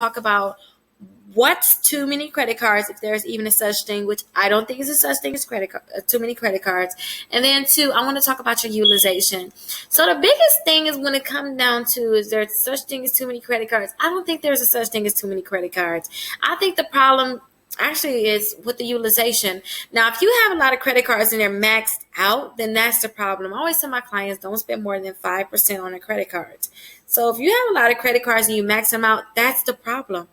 talk about what's too many credit cards, if there's even a such thing, which I don't think is a such thing as too many credit cards. And then two, I want to talk about your utilization. So the biggest thing is when it comes down to, is there such thing as too many credit cards? I don't think there's a such thing as too many credit cards. I think the problem actually is with the utilization. Now, if you have a lot of credit cards and they're maxed out, then that's the problem. I always tell my clients, don't spend more than 5% on their credit cards. So if you have a lot of credit cards and you max them out, that's the problem.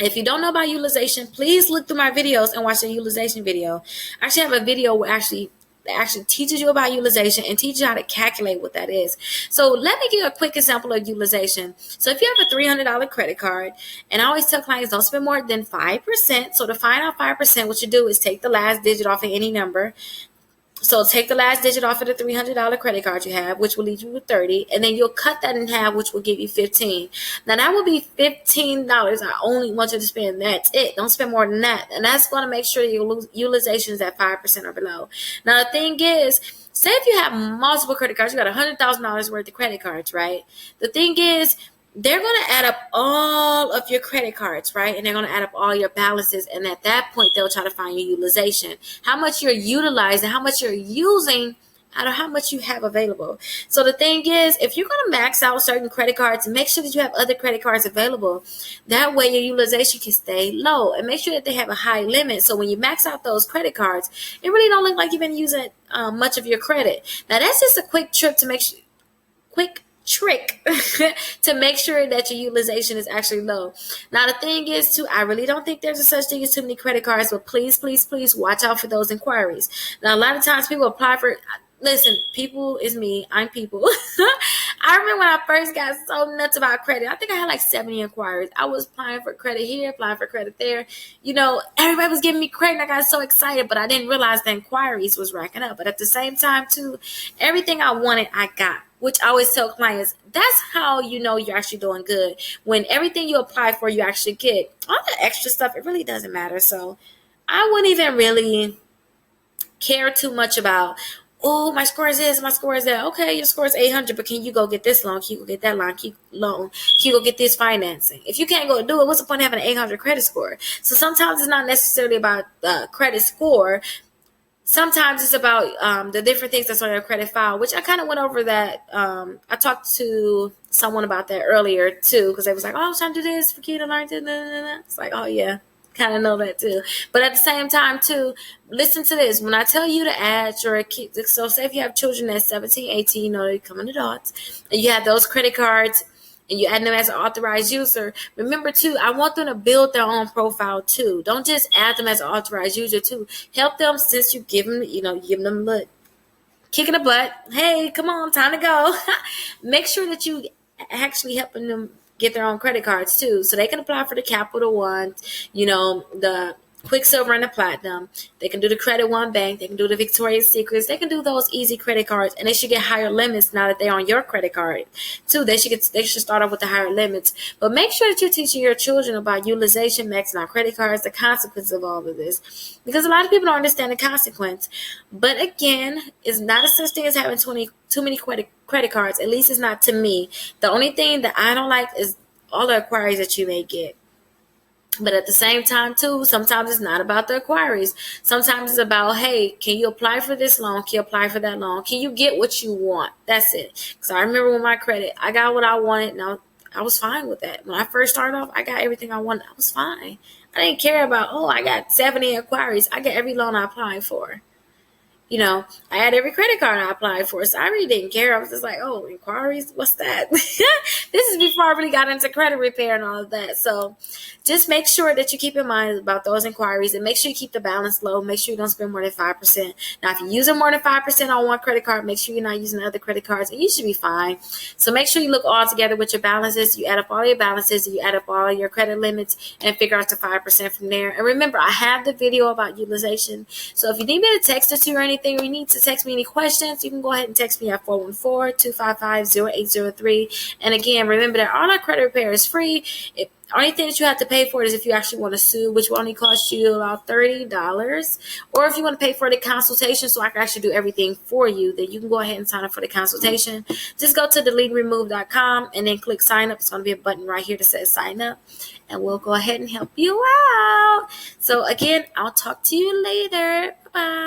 If you don't know about utilization, please look through my videos and watch the utilization video. I actually have a video where that actually teaches you about utilization and teaches you how to calculate what that is. So let me give you a quick example of utilization. So if you have a $300 credit card, and I always tell clients don't spend more than 5%. So to find out 5%, what you do is take the last digit off of any number. So take the last digit off of the $300 credit card you have, which will leave you with 30, and then you'll cut that in half, which will give you 15. Now that will be $15. I only want you to spend. That's it. Don't spend more than that, and that's going to make sure your utilization is at 5% or below. Now the thing is, say if you have multiple credit cards, you got $100,000 worth of credit cards, right? The thing is, they're going to add up all of your credit cards, right? And they're going to add up all your balances. And at that point, they'll try to find your utilization, how much you're utilizing, how much you're using out of how much you have available. So the thing is, if you're going to max out certain credit cards, make sure that you have other credit cards available. That way your utilization can stay low, and make sure that they have a high limit. So when you max out those credit cards, it really don't look like you've been using much of your credit. Now that's just a quick trick to make sure that your utilization is actually low. Now the thing is too, I really don't think there's a such thing as too many credit cards, but please watch out for those inquiries. Now a lot of times people apply for, listen, people is me, I'm people. I remember when I first got so nuts about credit, I think I had like 70 inquiries. I was applying for credit here, applying for credit there. Everybody was giving me credit and I got so excited, but I didn't realize the inquiries was racking up. But at the same time too, everything I wanted, I got. Which I always tell clients, that's how you know you're actually doing good. When everything you apply for, you actually get. All the extra stuff, it really doesn't matter. So I wouldn't even really care too much about, oh, my score is this, my score is that. Okay, your score is 800, but can you go get this loan? Can you go get that loan? Can you go get this financing? If you can't go do it, what's the point of having an 800 credit score? So sometimes it's not necessarily about the credit score. Sometimes it's about the different things that's on your credit file, which I kind of went over that. I talked to someone about that earlier too, because they was like, oh, I was trying to do this for Rickita, learn to. It's like, oh yeah, kind of know that too. But at the same time too, listen to this. When I tell you to add your kids, so say if you have children that's 17, 18, they're becoming adults, and you have those credit cards, and you add them as an authorized user, remember too, I want them to build their own profile too. Don't just add them as an authorized user too. Help them, since you give them, give them a kick in the butt. Hey, come on, time to go. Make sure that you actually helping them get their own credit cards too, so they can apply for the Capital One, the Quicksilver and the Platinum. They can do the Credit One Bank. They can do the Victoria's Secrets. They can do those easy credit cards, and they should get higher limits now that they're on your credit card too. They should start off with the higher limits. But make sure that you're teaching your children about utilization, maxing out credit cards, the consequences of all of this, because a lot of people don't understand the consequence. But again, it's not a such thing as having too many credit cards. At least it's not to me. The only thing that I don't like is all the inquiries that you may get. But at the same time, too, sometimes it's not about the inquiries. Sometimes it's about, hey, can you apply for this loan? Can you apply for that loan? Can you get what you want? That's it. Because I remember with my credit, I got what I wanted. Now, I was fine with that. When I first started off, I got everything I wanted. I was fine. I didn't care about, I got 70 inquiries. I got every loan I applied for. I had every credit card I applied for, so I really didn't care. I was just like, oh, inquiries? What's that? This is before I really got into credit repair and all of that. So just make sure that you keep in mind about those inquiries, and make sure you keep the balance low. Make sure you don't spend more than 5%. Now, if you're using more than 5% on one credit card, make sure you're not using other credit cards, and you should be fine. So make sure you look all together with your balances. You add up all your balances, and you add up all your credit limits, and figure out the 5% from there. And remember, I have the video about utilization. So if you need me to text it to you or anything, or you need to text me any questions, you can go ahead and text me at 414-255-0803. And again, remember that all our credit repair is free. only thing that you have to pay for it is if you actually want to sue, which will only cost you about $30. Or if you want to pay for the consultation so I can actually do everything for you, then you can go ahead and sign up for the consultation. Just go to deleteandremove.com and then click sign up. It's going to be a button right here that says sign up, and we'll go ahead and help you out. So again, I'll talk to you later. Bye-bye.